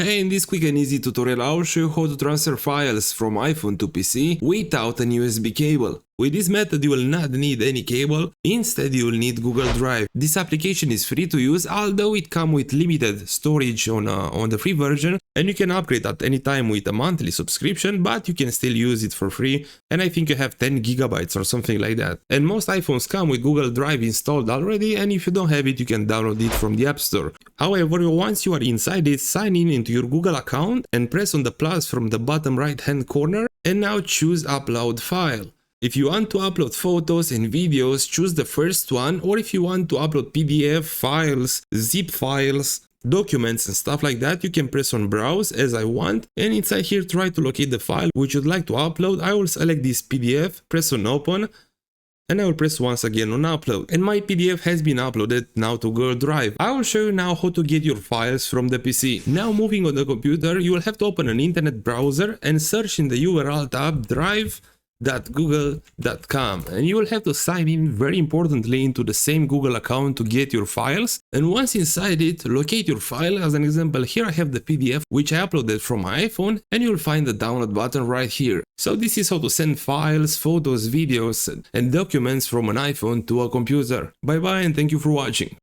Hey, in this quick and easy tutorial I'll show you how to transfer files from iPhone to PC without an USB cable. With this method you will not need any cable, instead you will need Google Drive. This application is free to use, although it comes with limited storage on the free version, and you can upgrade at any time with a monthly subscription, but you can still use it for free, and I think you have 10 gigabytes or something like that. And most iPhones come with Google Drive installed already, and if you don't have it you can download it from the App Store. However, once you are inside it, sign in into your Google account and press on the plus from the bottom right hand corner, and now choose Upload File. If you want to upload photos and videos, choose the first one, or if you want to upload PDF files, zip files, documents and stuff like that, you can press on Browse as I want, and inside here try to locate the file which you'd like to upload. I will select this PDF, press on Open, and I will press once again on Upload. And my PDF has been uploaded now to Google Drive. I will show you now how to get your files from the PC. Now moving on the computer, you will have to open an internet browser and search in the URL tab drive.google.com, and you will have to sign in, very importantly, into the same Google account to get your files. And once inside it, locate your file. As an example, here I have the PDF which I uploaded from my iPhone, and you will find the download button right here. So this is how to send files, photos, videos and documents from an iPhone to a computer. Bye bye and thank you for watching.